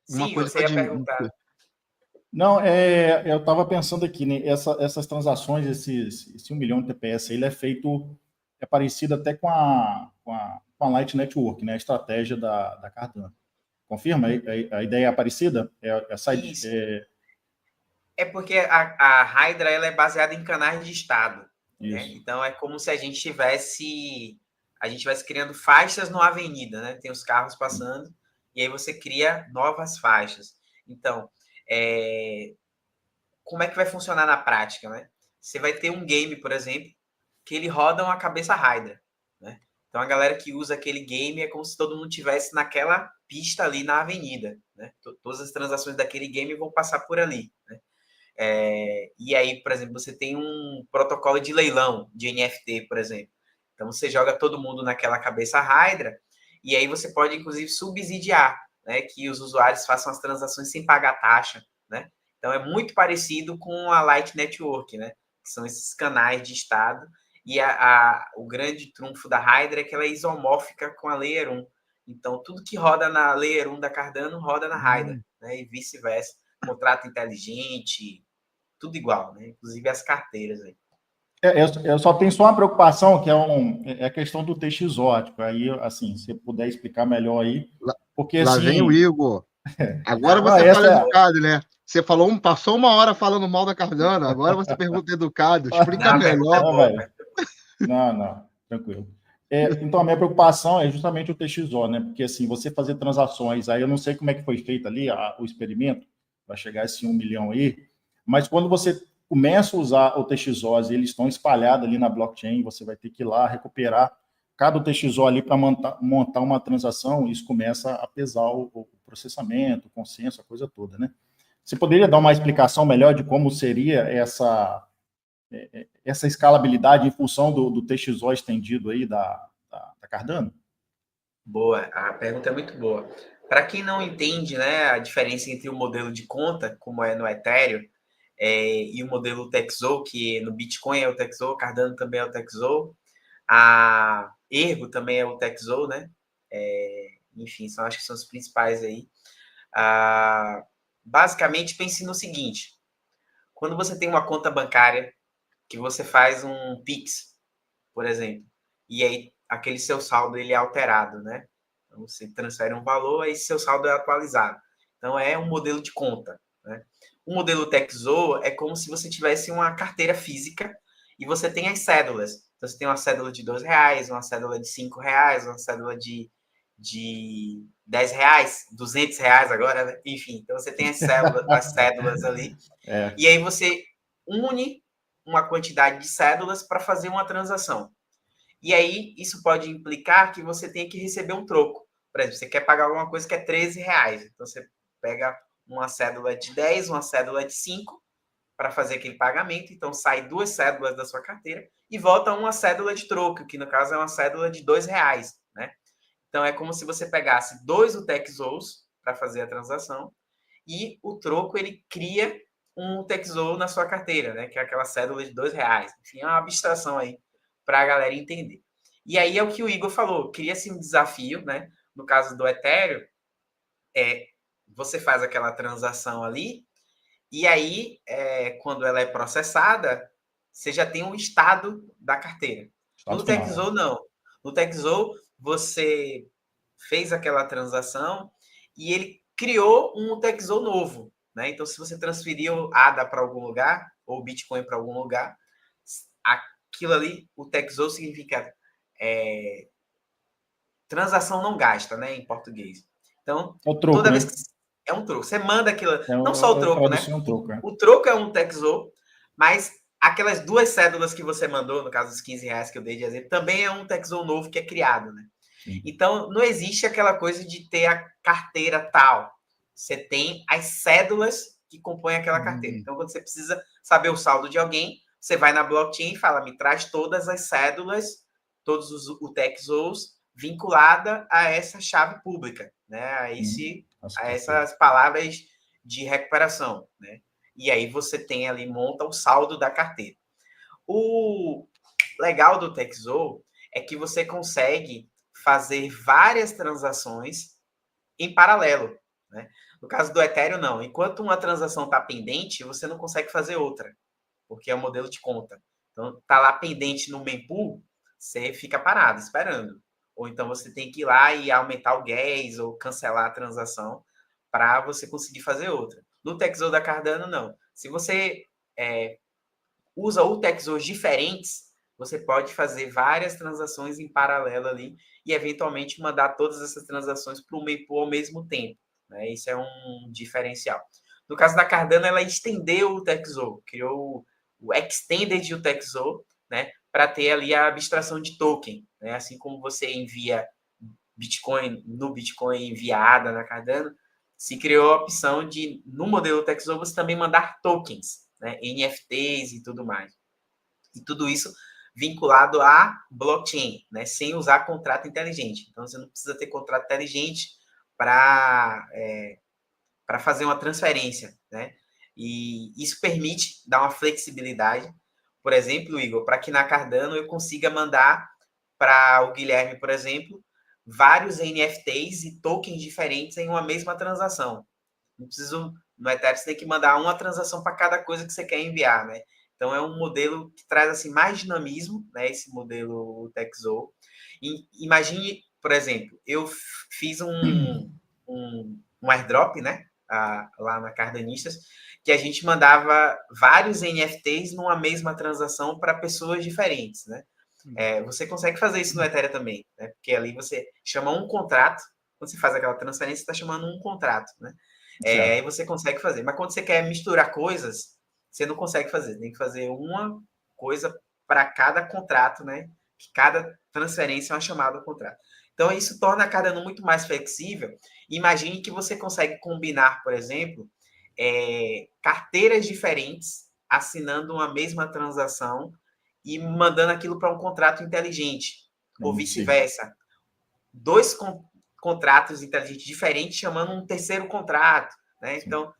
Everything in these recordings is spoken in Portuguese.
uma Sim, coisa você para ia perguntar. Não, eu estava pensando aqui, né? Essas transações, esse 1 milhão de TPS, ele é feito, é parecido até com a Light Network, né? A estratégia da Cardano. Confirma? A ideia é parecida? Isso. É porque a Hydra ela é baseada em canais de estado, né? Isso. Então é como se a gente tivesse criando faixas numa avenida, né? Tem os carros passando e aí você cria novas faixas. Então, como é que vai funcionar na prática, né? Você vai ter um game, por exemplo, que ele roda uma cabeça Hydra, né? Então a galera que usa aquele game é como se todo mundo tivesse naquela pista ali na avenida, né? Todas as transações daquele game vão passar por ali, né? E aí, por exemplo, você tem um protocolo de leilão de NFT, por exemplo. Então você joga todo mundo naquela cabeça Hydra e aí você pode, inclusive, subsidiar, né, que os usuários façam as transações sem pagar taxa, né? Então é muito parecido com a Light Network, né? Que são esses canais de estado. E o grande trunfo da Hydra é que ela é isomórfica com a Layer 1. Então tudo que roda na Layer 1 da Cardano roda na Hydra, né? E vice-versa. Contrato inteligente, tudo igual, né? Inclusive as carteiras aí. Eu só tenho só uma preocupação, que é a questão do texto exótico. Aí, assim, se puder explicar melhor aí, porque Lá vem o assim. Igor. Agora Não, você fala Essa educado, né? Você passou 1 hora falando mal da Cardano, agora você pergunta educado. Explica a pergunta é melhor. Não, boa. velho. Não, tranquilo. Então, a minha preocupação é justamente o TXO, né? Porque, assim, você fazer transações, aí eu não sei como é que foi feito ali o experimento, para chegar a esse 1 milhão aí, mas quando você começa a usar o TXOs e eles estão espalhados ali na blockchain, você vai ter que ir lá recuperar cada TXO ali para montar uma transação, e isso começa a pesar o processamento, o consenso, a coisa toda, né? Você poderia dar uma explicação melhor de como seria essa escalabilidade em função do TXO estendido aí da Cardano? Boa, a pergunta é muito boa. Para quem não entende, né, a diferença entre o modelo de conta, como é no Ethereum, e o modelo TexO, que no Bitcoin é o TexO, Cardano também é o TexO, a Ergo também é o TexO, né? Enfim, acho que são os principais aí. Basicamente, pense no seguinte: quando você tem uma conta bancária que você faz um Pix, por exemplo, e aí aquele seu saldo ele é alterado, né? Então, você transfere um valor, aí seu saldo é atualizado. Então, é um modelo de conta, né? O modelo TexO é como se você tivesse uma carteira física e você tem as cédulas. Então, você tem uma cédula de R$ 2, uma cédula de R$ 5, uma cédula de R$ 10, R$ 200 agora, né? Enfim, então você tem as cédulas ali. E aí você une uma quantidade de cédulas para fazer uma transação. E aí, isso pode implicar que você tenha que receber um troco. Por exemplo, você quer pagar alguma coisa que é R$ 13. Então, você pega uma cédula de 10, uma cédula de 5 para fazer aquele pagamento. Então, sai 2 cédulas da sua carteira e volta uma cédula de troco, que no caso é uma cédula de R$ 2, né? Então, é como se você pegasse 2 UTXOs para fazer a transação e o troco, ele cria um UTXO na sua carteira, né? Que é aquela cédula de R$ 2. Enfim, é uma abstração aí para a galera entender. E aí é o que o Igor falou, cria-se um desafio, né? No caso do Ethereum, você faz aquela transação ali, e aí, quando ela é processada, você já tem um estado da carteira. Estado No final, TexO, não. No TexO, você fez aquela transação e ele criou um TexO novo, né? Então, se você transferiu ADA para algum lugar, ou Bitcoin para algum lugar, aquilo ali, o TexO significa transação não gasta, né, em português. Então, É o troco, toda vez né? que é um troco, você manda aquilo, É, não só o a troco, né? tradução é um troco, O troco é um TexO, mas aquelas 2 cédulas que você mandou, no caso dos R$ 15 que eu dei de exemplo, também é um TexO novo que é criado, né? Sim. Então, não existe aquela coisa de ter a carteira tal. Você tem as cédulas que compõem aquela carteira. Então, quando você precisa saber o saldo de alguém, você vai na blockchain e fala, me traz todas as cédulas, todos os UTXOs, vinculada a essa chave pública, né? A essas palavras de recuperação, né? E aí você tem ali, monta o saldo da carteira. O legal do TexO é que você consegue fazer várias transações em paralelo, né? No caso do Ethereum, não. Enquanto uma transação está pendente, você não consegue fazer outra, porque é o modelo de conta. Então, está lá pendente no mempool, você fica parado, esperando. Ou então você tem que ir lá e aumentar o gas ou cancelar a transação para você conseguir fazer outra. No Texo da Cardano, não. Se você usa o Texos diferentes, você pode fazer várias transações em paralelo ali e, eventualmente, mandar todas essas transações para o mempool ao mesmo tempo. Né? Isso é um diferencial. No caso da Cardano, ela estendeu o Texo, criou o Extended Texo, né, para ter ali a abstração de token. Né? Assim como você envia Bitcoin no Bitcoin enviada na Cardano, se criou a opção de, no modelo Texo, você também mandar tokens, né, NFTs e tudo mais. E tudo isso vinculado à blockchain, né, sem usar contrato inteligente. Então, você não precisa ter contrato inteligente para fazer uma transferência, né? E isso permite dar uma flexibilidade. Por exemplo, Igor, para que na Cardano eu consiga mandar para o Guilherme, por exemplo, vários NFTs e tokens diferentes em uma mesma transação. Não preciso, no Ethereum, você tem que mandar uma transação para cada coisa que você quer enviar, né? Então, é um modelo que traz assim, mais dinamismo, né? Esse modelo Texo. E imagine, por exemplo, eu fiz um airdrop, né? Lá na Cardanistas, que a gente mandava vários NFTs numa mesma transação para pessoas diferentes, né? Você consegue fazer isso no Ethereum também, né? Porque ali você chama um contrato, quando você faz aquela transferência, você está chamando um contrato, né? Aí você consegue fazer. Mas quando você quer misturar coisas, você não consegue fazer. Tem que fazer uma coisa para cada contrato, né? Que cada transferência é uma chamada contrato. Então, isso torna a Cardano muito mais flexível. Imagine que você consegue combinar, por exemplo, carteiras diferentes, assinando uma mesma transação e mandando aquilo para um contrato inteligente, ou vice-versa. Dois contratos inteligentes diferentes chamando um terceiro contrato, né? Então,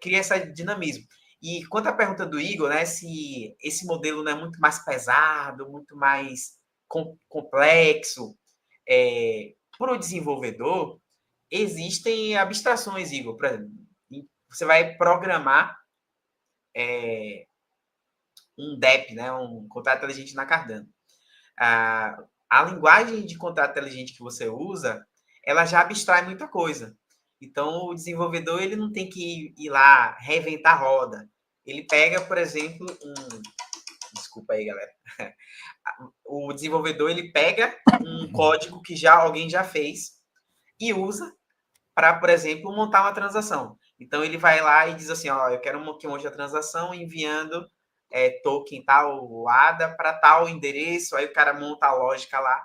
cria esse dinamismo. E quanto à pergunta do Igor, né, se esse modelo não é muito mais pesado, muito mais complexo, para o desenvolvedor, existem abstrações, Igor. Por exemplo, você vai programar um DEP, né, um contrato inteligente na Cardano. A linguagem de contrato inteligente que você usa, ela já abstrai muita coisa. Então, o desenvolvedor ele não tem que ir lá reinventar a roda. Ele pega, por exemplo, desculpa aí, galera. O desenvolvedor ele pega um código que alguém já fez e usa para, por exemplo, montar uma transação. Então, ele vai lá e diz assim, ó, eu quero que hoje a transação enviando token tal ADA para tal endereço, aí o cara monta a lógica lá.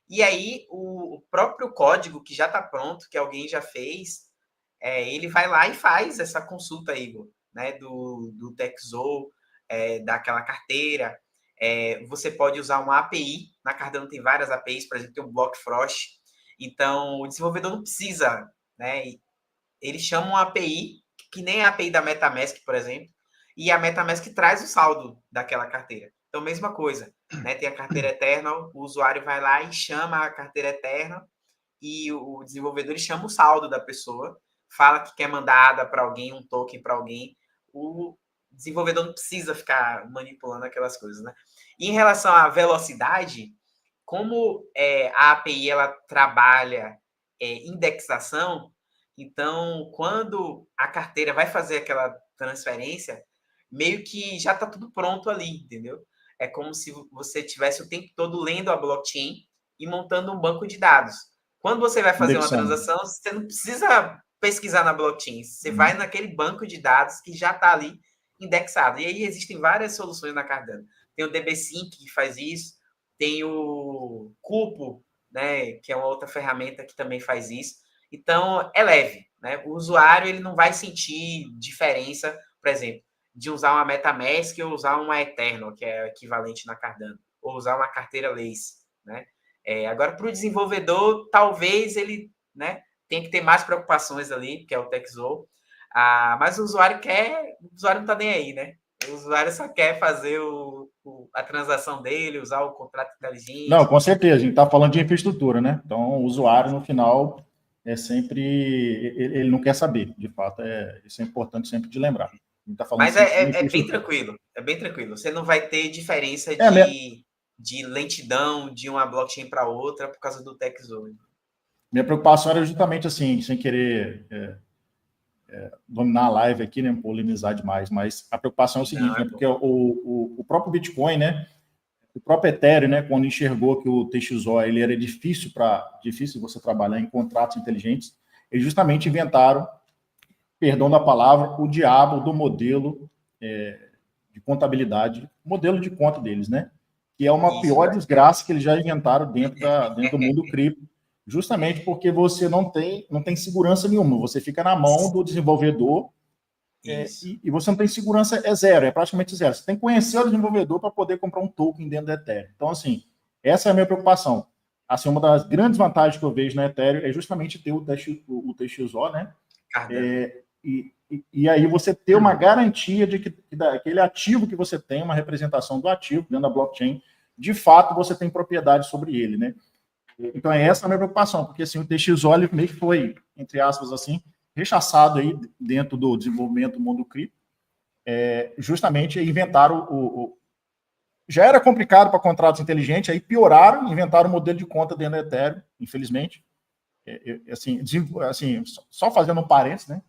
E aí, o próprio código que já está pronto, que alguém já fez, ele vai lá e faz essa consulta, Igor, né, do Texo, daquela carteira. Você pode usar uma API, na Cardano tem várias APIs, por exemplo, tem o Blockfrost. Então, o desenvolvedor não precisa, né, ele chama uma API, que nem a API da MetaMask, por exemplo, e a MetaMask traz o saldo daquela carteira. Então, mesma coisa, né? Tem a carteira Eternal, o usuário vai lá e chama a carteira Eternal e o desenvolvedor chama o saldo da pessoa, fala que quer mandar ADA para alguém, um token para alguém. O desenvolvedor não precisa ficar manipulando aquelas coisas, né? E em relação à velocidade, como a API ela trabalha indexação, então, quando a carteira vai fazer aquela transferência, meio que já está tudo pronto ali, entendeu? É como se você tivesse o tempo todo lendo a blockchain e montando um banco de dados. Quando você vai fazer uma transação, você não precisa pesquisar na blockchain, você vai naquele banco de dados que já está ali indexado. E aí existem várias soluções na Cardano. Tem o DB5 que faz isso, tem o Cupo, né, que é uma outra ferramenta que também faz isso. Então, é leve, né? O usuário ele não vai sentir diferença, por exemplo, de usar uma MetaMask ou usar uma Eternal, que é equivalente na Cardano, ou usar uma carteira Lace, né? Agora, para o desenvolvedor, talvez ele, né, tenha que ter mais preocupações ali, que é o Texo. Mas o usuário não está nem aí, né? O usuário só quer fazer a transação dele, usar o contrato inteligente. Não, com certeza, a gente está falando de infraestrutura, né? Então, o usuário, no final, é sempre... Ele não quer saber, de fato. Isso é importante sempre de lembrar. Tá falando. Mas é bem tranquilo. É bem tranquilo. Você não vai ter diferença de lentidão de uma blockchain para outra por causa do TechZoe. Minha preocupação era justamente assim, sem querer dominar a live aqui, né, polemizar demais, mas a preocupação é o seguinte, né, porque o próprio Bitcoin, né, o próprio Ethereum, né, quando enxergou que o TXO ele era difícil você trabalhar em contratos inteligentes, eles justamente inventaram, perdão da palavra, o diabo do modelo de contabilidade, modelo de conta deles, né, que é uma pior desgraça que eles já inventaram dentro do mundo cripto, justamente porque você não tem segurança nenhuma, você fica na mão do desenvolvedor e você não tem segurança, é zero, é praticamente zero. Você tem que conhecer o desenvolvedor para poder comprar um token dentro do Ethereum. Então, assim, essa é a minha preocupação. Assim, uma das grandes vantagens que eu vejo na Ethereum é justamente ter o TXO, né? E aí você ter uma garantia de que aquele ativo que você tem, uma representação do ativo dentro da blockchain, de fato você tem propriedade sobre ele, né? Então, essa a minha preocupação, porque assim, o TXO ele meio que foi, entre aspas, assim, rechaçado aí dentro do desenvolvimento do mundo cripto. Justamente inventaram já era complicado para contratos inteligentes, aí pioraram, inventaram o modelo de conta dentro do Ethereum, infelizmente. Assim, só fazendo um parênteses, né?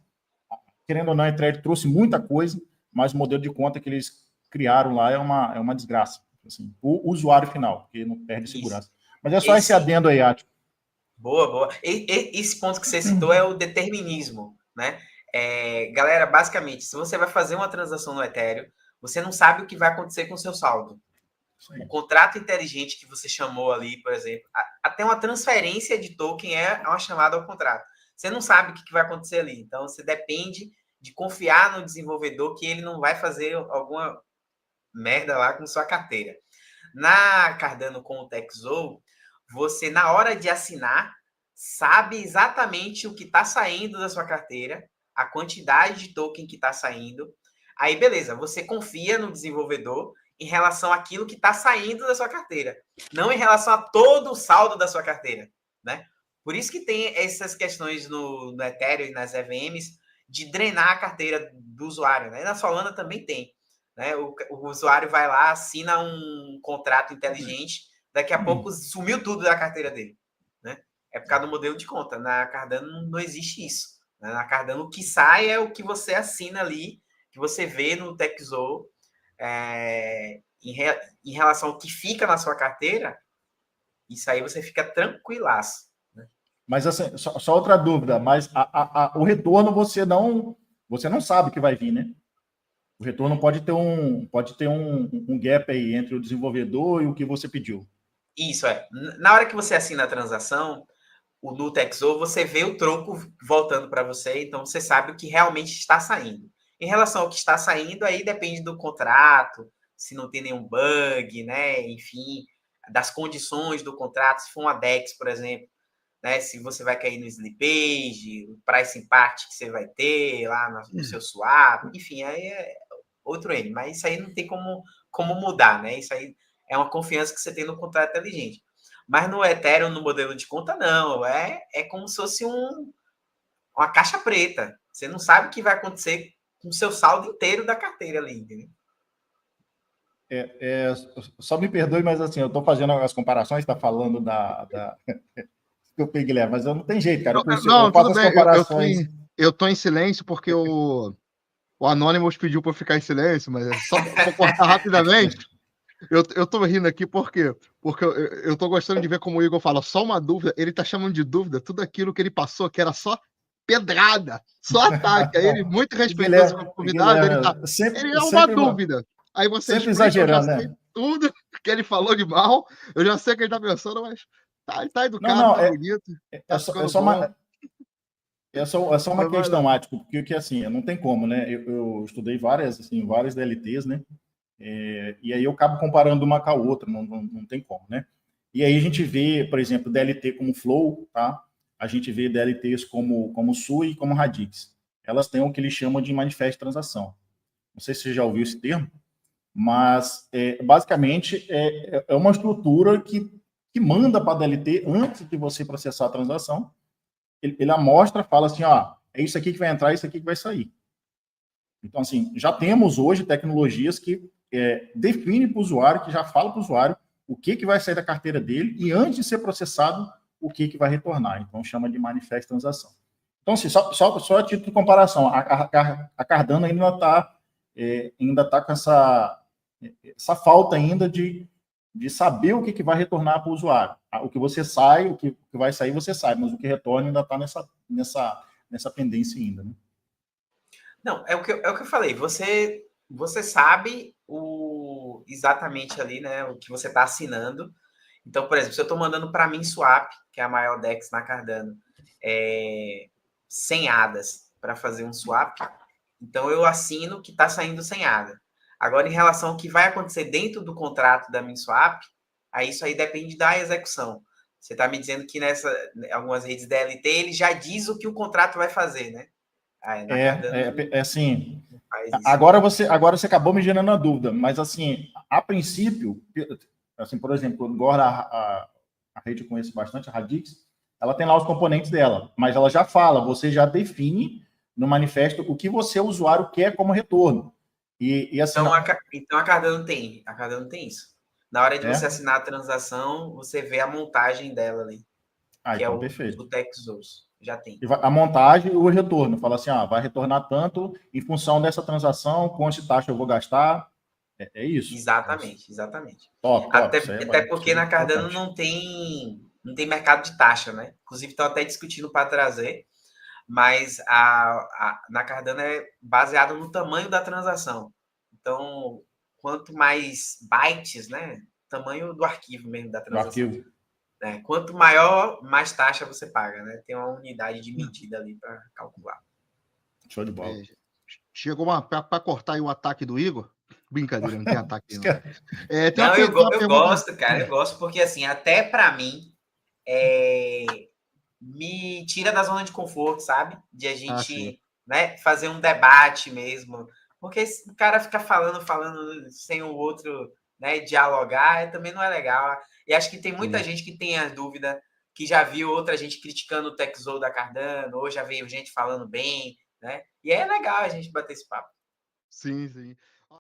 Querendo ou não, a Ethereum trouxe muita coisa, mas o modelo de conta que eles criaram lá é uma desgraça. Assim, o usuário final, porque não perde segurança. Mas é só esse adendo aí, Átio. Boa. Esse ponto que você citou é o determinismo, né? Galera, basicamente, se você vai fazer uma transação no Ethereum, você não sabe o que vai acontecer com o seu saldo. O contrato inteligente que você chamou ali, por exemplo, até uma transferência de token é uma chamada ao contrato. Você não sabe o que vai acontecer ali. Então, você depende de confiar no desenvolvedor que ele não vai fazer alguma merda lá com sua carteira. Na Cardano com o TechZoe, você, na hora de assinar, sabe exatamente o que está saindo da sua carteira, a quantidade de token que está saindo. Aí, beleza, você confia no desenvolvedor em relação àquilo que está saindo da sua carteira, não em relação a todo o saldo da sua carteira, né? Por isso que tem essas questões no Ethereum e nas EVMs de drenar a carteira do usuário, né? Na Solana também tem. Né? O usuário vai lá, assina um contrato inteligente, daqui a pouco sumiu tudo da carteira dele. Né? É por causa do modelo de conta. Na Cardano não existe isso. Né? Na Cardano o que sai é o que você assina ali, que você vê no TechZoe, em relação ao que fica na sua carteira, isso aí você fica tranquilaço. Né? Mas assim, só outra dúvida, mas o retorno você não sabe que vai vir, né? O retorno pode ter um gap aí entre o desenvolvedor e o que você pediu. Isso, Na hora que você assina a transação, no TechZoe, você vê o troco voltando para você, então você sabe o que realmente está saindo. Em relação ao que está saindo, aí depende do contrato, se não tem nenhum bug, né? Enfim, das condições do contrato, se for uma DEX, por exemplo, né? Se você vai cair no slippage, o price impact que você vai ter lá no seu swap, enfim, aí é outro N, mas isso aí não tem como mudar, né? Isso aí é uma confiança que você tem no contrato inteligente. Mas no Ethereum, no modelo de conta, não. É como se fosse uma caixa preta. Você não sabe o que vai acontecer com o seu saldo inteiro da carteira ali, entendeu? Só me perdoe, mas assim, eu estou fazendo as comparações, está falando eu peguei, Guilherme, mas eu não tem jeito, cara. Eu faço as comparações. Eu estou em silêncio porque o Anonymous pediu para eu ficar em silêncio, mas só para cortar rapidamente. Eu tô rindo aqui por quê? Porque eu tô gostando de ver como o Igor fala, só uma dúvida, ele tá chamando de dúvida tudo aquilo que ele passou, que era só pedrada, só ataque. Aí ele, muito respeitoso com o convidado, ele é uma dúvida. Aí você sempre exagerando, eu já sei tudo que ele falou de mal, eu já sei o que ele tá pensando, mas tá educado, tá bonito. É só uma questão, Ático, porque assim, não tem como, né? Eu estudei várias DLTs, né? E aí eu acabo comparando uma com a outra, não tem como, né? E aí a gente vê, por exemplo, DLT como Flow, tá? A gente vê DLTs como Sui e como Radix. Elas têm o que eles chamam de manifesto de transação. Não sei se você já ouviu esse termo, mas basicamente é uma estrutura que manda para a DLT antes de você processar a transação. ele amostra, fala assim, ó, é isso aqui que vai entrar, é isso aqui que vai sair. Então, assim, já temos hoje tecnologias que definem para o usuário, que já fala para o usuário o que vai sair da carteira dele e, antes de ser processado, o que vai retornar. Então, chama de manifesto transação. Então, assim, só a título de comparação, a Cardano ainda está com essa falta ainda de saber o que vai retornar para o usuário. O que você sai, o que vai sair, você sai, mas o que retorna ainda está nessa pendência ainda, né? Não, é o que eu falei. Você sabe exatamente ali, né, o que você está assinando. Então, por exemplo, se eu estou mandando para mim swap, que é a maior DEX na Cardano, 100 ADAs para fazer um swap, então eu assino que está saindo 100 ADA. Agora, em relação ao que vai acontecer dentro do contrato da MinSwap, aí isso aí depende da execução. Você está me dizendo que algumas redes DLT, ele já diz o que o contrato vai fazer, né? Assim, agora você acabou me gerando a dúvida, mas assim, a princípio, assim, por exemplo, agora a rede eu conheço bastante, a Radix, ela tem lá os componentes dela, mas ela já fala, você já define no manifesto o que você, o usuário, quer como retorno. E assim, então a Cardano tem isso. Na hora de você assinar a transação, você vê a montagem dela ali, que então, é perfeito. o Texos. Já tem. A montagem e o retorno. Fala assim, vai retornar tanto em função dessa transação, quanto taxa eu vou gastar. É isso. Exatamente. Top. Até porque na Cardano não tem mercado de taxa, né? Inclusive, estão até discutindo para trazer, mas na Cardano é baseado no tamanho da transação. Então, quanto mais bytes, né? Tamanho do arquivo mesmo da transação. Quanto maior, mais taxa você paga, né? Tem uma unidade de medida ali para calcular. Show de bola. Chegou para cortar aí o ataque do Igor? Brincadeira, não tem ataque não. Eu gosto, cara, eu gosto porque, assim, até para mim, me tira da zona de conforto, sabe? De a gente fazer um debate mesmo. Porque o cara fica falando sem o outro, né, dialogar, também não é legal. E acho que tem muita gente que tem a dúvida, que já viu outra gente criticando o Texo da Cardano, ou já veio gente falando bem, né? E é legal a gente bater esse papo. Sim.